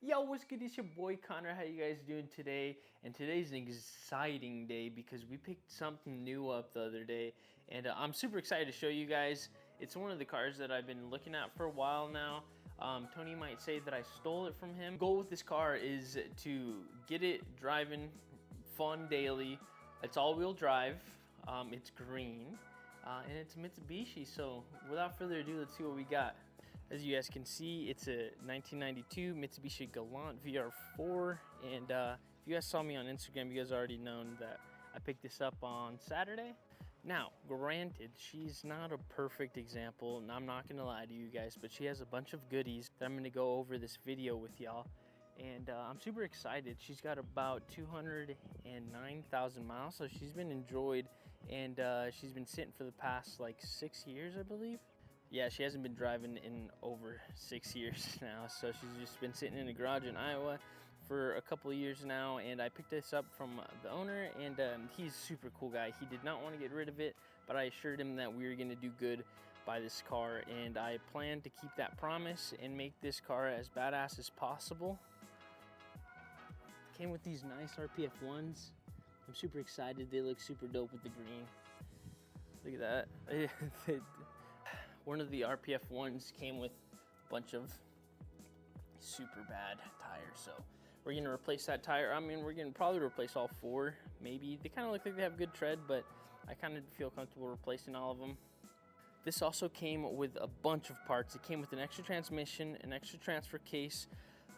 Yo, what's good? It's your boy Connor. How you guys doing today? And today's an exciting day because we picked something new up the other day, and I'm super excited to show you guys. It's one of the cars that I've been looking at for a while now. Tony might say that I stole it from him. The goal with this car is to get it driving fun daily. It's all-wheel drive. It's green, and it's Mitsubishi. So without further ado, let's see what we got. As you guys can see, it's a 1992 Mitsubishi Galant VR-4, and if you guys saw me on Instagram, you guys already known that I picked this up on Saturday. Now, granted, she's not a perfect example, and I'm not gonna lie to you guys, but she has a bunch of goodies that I'm gonna go over this video with y'all, and I'm super excited. She's got about 209,000 miles, so she's been enjoyed, and she's been sitting for the past like 6 years, I believe. Yeah, she hasn't been driving in over 6 years now, so she's just been sitting in a garage in Iowa for a couple of years now, and I picked this up from the owner, and he's a super cool guy. He did not want to get rid of it, but I assured him that we were going to do good by this car, and I plan to keep that promise and make this car as badass as possible. Came with these nice RPF ones. I'm super excited. They look super dope with the green. Look at that. One of the RPF ones came with a bunch of super bad tires, so we're gonna replace that tire. I mean, we're gonna probably replace all four, maybe. They kind of look like they have good tread, but I kind of feel comfortable replacing all of them. This also came with a bunch of parts. It came with an extra transmission, an extra transfer case,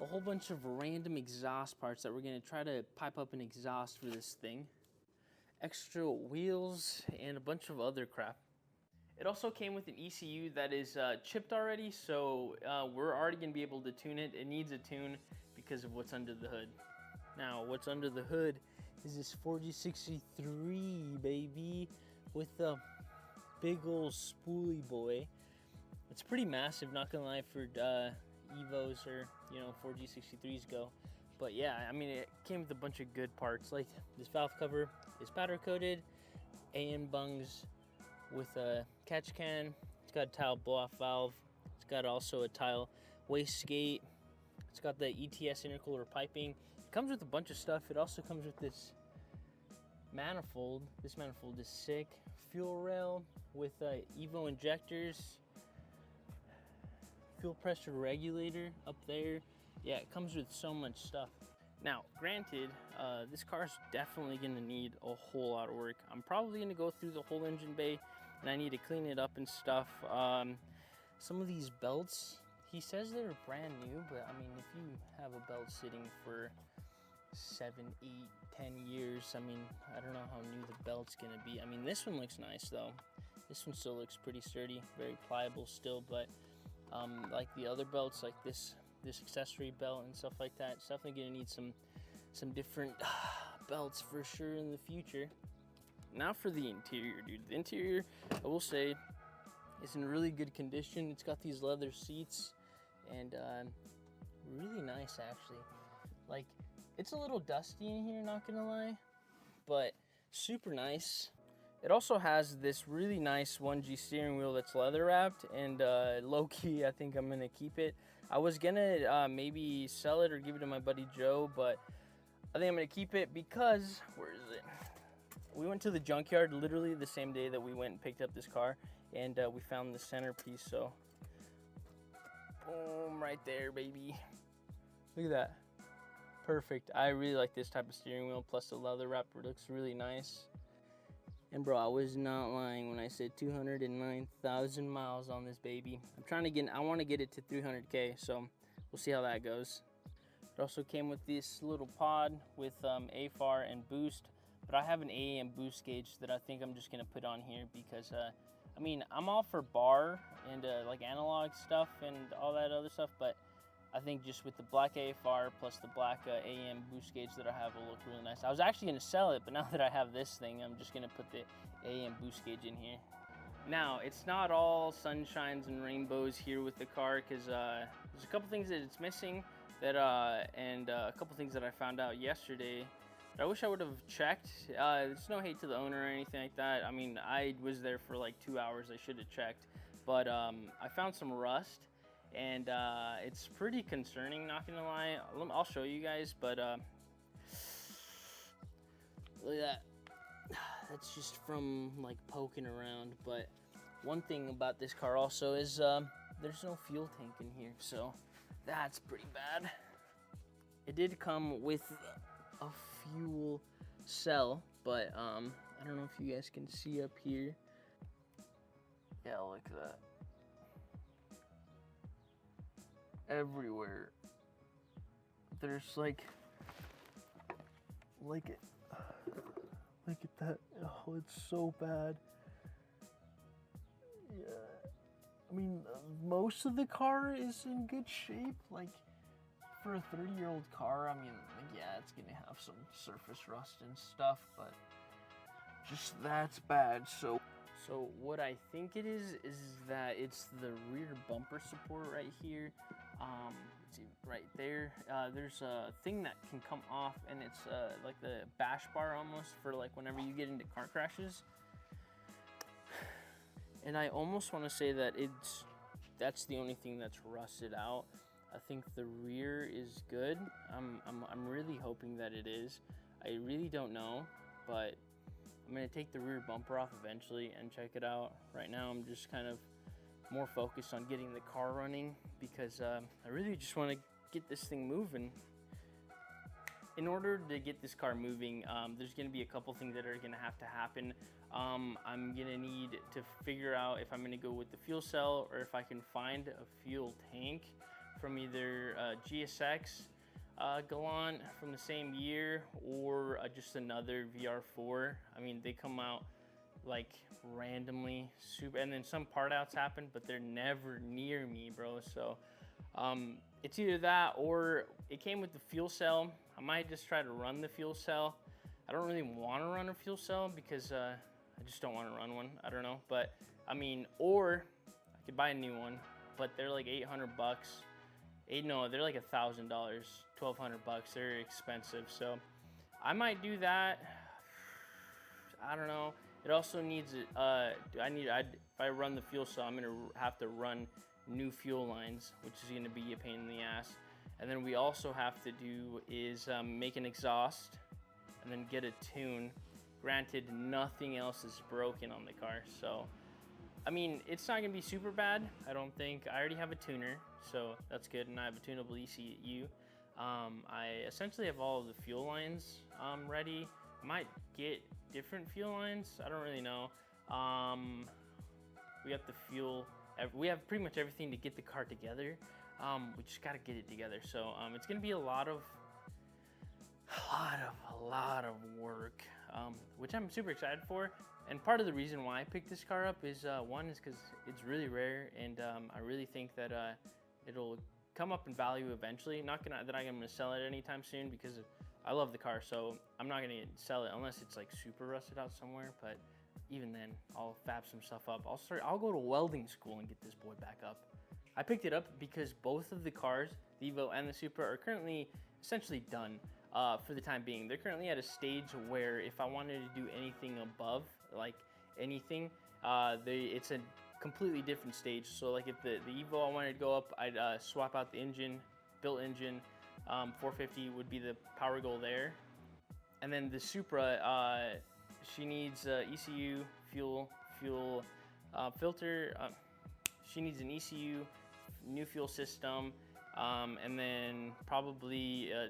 a whole bunch of random exhaust parts that we're gonna try to pipe up an exhaust for this thing, extra wheels, and a bunch of other crap. It also came with an ECU that is chipped already, so we're already going to be able to tune it. It needs a tune because of what's under the hood. Now, what's under the hood is this 4G63, baby, with a big old spoolie boy. It's pretty massive, not going to lie, for Evos or, 4G63s go. But yeah, I mean, it came with a bunch of good parts. Like, this valve cover is powder coated, AN bungs with a catch can. It's got a tile blow-off valve. It's got also a tile wastegate. It's got the ETS intercooler piping. It comes with a bunch of stuff. It also comes with this manifold. This manifold is sick. Fuel rail with Evo injectors. Fuel pressure regulator up there. Yeah, it comes with so much stuff. Now, granted, this car is definitely going to need a whole lot of work. I'm probably going to go through the whole engine bay, and I need to clean it up and stuff. Some of these belts, he says they're brand new, but I mean, if you have a belt sitting for 7, 8, 10 years, I mean, I don't know how new the belt's going to be. I mean, this one looks nice, though. This one still looks pretty sturdy, very pliable still, but like the other belts, like this accessory belt and stuff like that, it's definitely gonna need some different belts for sure in the future. Now for the interior, dude. The interior, I will say, is in really good condition. It's got these leather seats, and really nice actually. Like, it's a little dusty in here, not gonna lie, but super nice. It also has this really nice 1G steering wheel that's leather wrapped, and low-key, I think I'm gonna keep it. I was gonna maybe sell it or give it to my buddy Joe, but I think I'm gonna keep it because, where is it? We went to the junkyard literally the same day that we went and picked up this car, and we found the centerpiece, so boom, right there, baby. Look at that. Perfect. I really like this type of steering wheel, plus the leather wrapper looks really nice. And bro, I was not lying when I said 209,000 miles on this baby. I want to get it to 300K, so we'll see how that goes. It also came with this little pod with AFAR and boost, but I have an AAM boost gauge that I think I'm just gonna put on here because, I mean, I'm all for bar and like analog stuff and all that other stuff, but I think just with the black AFR plus the black AM boost gauge that I have will look really nice. I was actually going to sell it, but now that I have this thing, I'm just going to put the AM boost gauge in here. Now, it's not all sunshines and rainbows here with the car, because there's a couple things that it's missing, that and a couple things that I found out yesterday that I wish I would have checked. There's no hate to the owner or anything like that. I mean, I was there for like 2 hours. I should have checked. But I found some rust. and it's pretty concerning, not gonna lie. I'll show you guys, but look at that. That's just from like poking around. But one thing about this car also is there's no fuel tank in here, so that's pretty bad. It did come with a fuel cell, but I don't know if you guys can see up here. Yeah, look at that. Everywhere. There's like look at that. Oh, it's so bad. Yeah. I mean, most of the car is in good shape. Like, for a 30-year-old car, I mean, like, yeah, it's gonna have some surface rust and stuff, but just that's bad. So what I think it is that it's the rear bumper support right here. Let's see, right there. There's a thing that can come off, and it's like the bash bar almost for like whenever you get into car crashes. And I almost want to say that that's the only thing that's rusted out. I think the rear is good. I'm really hoping that it is. I really don't know, but I'm gonna take the rear bumper off eventually and check it out. Right now I'm just kind of more focused on getting the car running because I really just want to get this thing moving. In order to get this car moving, there's gonna be a couple things that are gonna have to happen. I'm gonna need to figure out if I'm gonna go with the fuel cell or if I can find a fuel tank from either GSX, Galant from the same year, or just another VR-4. I mean, they come out like randomly, super, and then some part outs happen, but they're never near me, bro. So it's either that or it came with the fuel cell. I might just try to run the fuel cell. I don't really want to run a fuel cell because I just don't want to run one. I don't know, but I mean, or I could buy a new one, but they're like 800 bucks. No, they're like $1,000, 1,200 bucks. They're expensive, so I might do that. I don't know. It also needs if I run the fuel cell, I'm gonna have to run new fuel lines, which is gonna be a pain in the ass. And then we also have to do is make an exhaust and then get a tune. Granted, nothing else is broken on the car, so I mean, it's not gonna be super bad, I don't think. I already have a tuner, so that's good, and I have a tunable ECU. I essentially have all of the fuel lines ready. I might get different fuel lines, I don't really know. We have the fuel, we have pretty much everything to get the car together. We just gotta get it together. So it's gonna be a lot of work, which I'm super excited for. And part of the reason why I picked this car up is one is because it's really rare, and I really think that it'll come up in value eventually. Not that I'm gonna sell it anytime soon because I love the car, so I'm not gonna sell it unless it's like super rusted out somewhere. But even then, I'll fab some stuff up. I'll go to welding school and get this boy back up. I picked it up because both of the cars, the Evo and the Supra, are currently essentially done for the time being. They're currently at a stage where if I wanted to do anything above, like anything, it's a completely different stage. So like if the Evo I wanted to go up, I'd swap out the engine, built engine, 450 would be the power goal there. And then the Supra, she needs ECU, fuel filter, she needs an ECU, new fuel system, and then probably a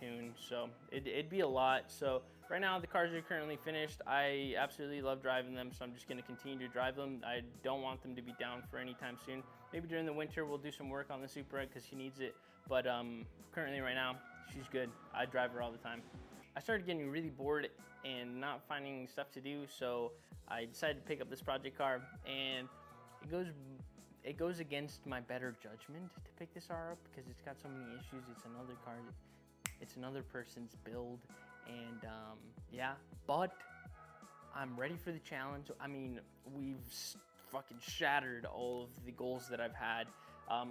tune. So it'd be a lot. So right now the cars are currently finished. I absolutely love driving them, so I'm just going to continue to drive them. I don't want them to be down for any time soon. Maybe during the winter we'll do some work on the Supra because she needs it, but currently right now she's good. I drive her all the time. I started getting really bored and not finding stuff to do, so I decided to pick up this project car, and it goes against my better judgment to pick this car up because it's got so many issues. It's another car, it's another person's build, and yeah, but I'm ready for the challenge. I mean, we've fucking shattered all of the goals that I've had,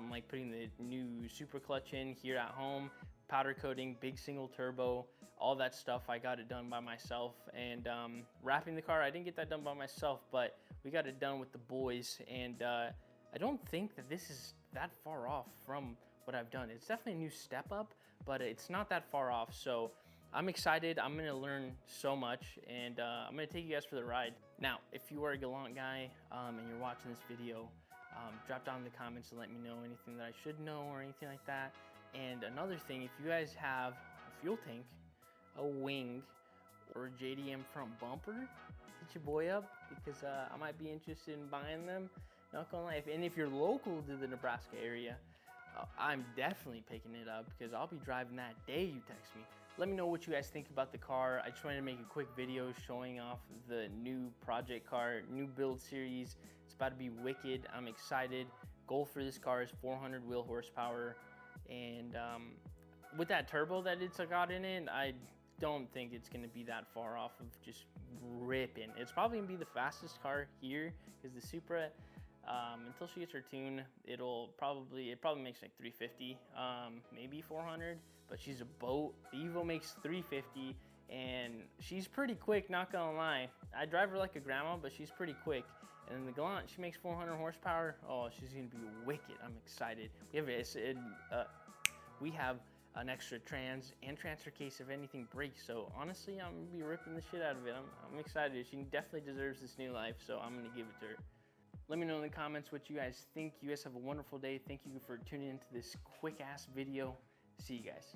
like putting the new super clutch in here at home, powder coating, big single turbo, all that stuff. I got it done by myself, and wrapping the car, I didn't get that done by myself, but we got it done with the boys. And I don't think that this is that far off from what I've done. It's definitely a new step up, but it's not that far off. So I'm excited. I'm gonna learn so much, and I'm gonna take you guys for the ride. Now, if you are a Galant guy and you're watching this video, drop down in the comments and let me know anything that I should know or anything like that. And another thing, if you guys have a fuel tank, a wing, or a JDM front bumper, hit your boy up, because I might be interested in buying them. Not gonna lie, and if you're local to the Nebraska area, I'm definitely picking it up, because I'll be driving that day you text me. Let me know what you guys think about the car. I just wanted to make a quick video showing off the new project car, new build series. It's about to be wicked. I'm excited. Goal for this car is 400 wheel horsepower, and with that turbo that it's got in it, I don't think it's going to be that far off of just ripping. It's probably going to be the fastest car here, because the Supra, until she gets her tune, it probably makes like 350, maybe 400, but she's a boat. The Evo makes 350, and she's pretty quick, not gonna lie. I drive her like a grandma, but she's pretty quick. And then the Galant, she makes 400 horsepower. Oh, she's gonna be wicked. I'm excited. We have an extra trans and transfer case if anything breaks. So honestly, I'm gonna be ripping the shit out of it. I'm excited. She definitely deserves this new life, so I'm gonna give it to her. Let me know in the comments what you guys think. You guys have a wonderful day. Thank you for tuning into this quick ass video. See you guys.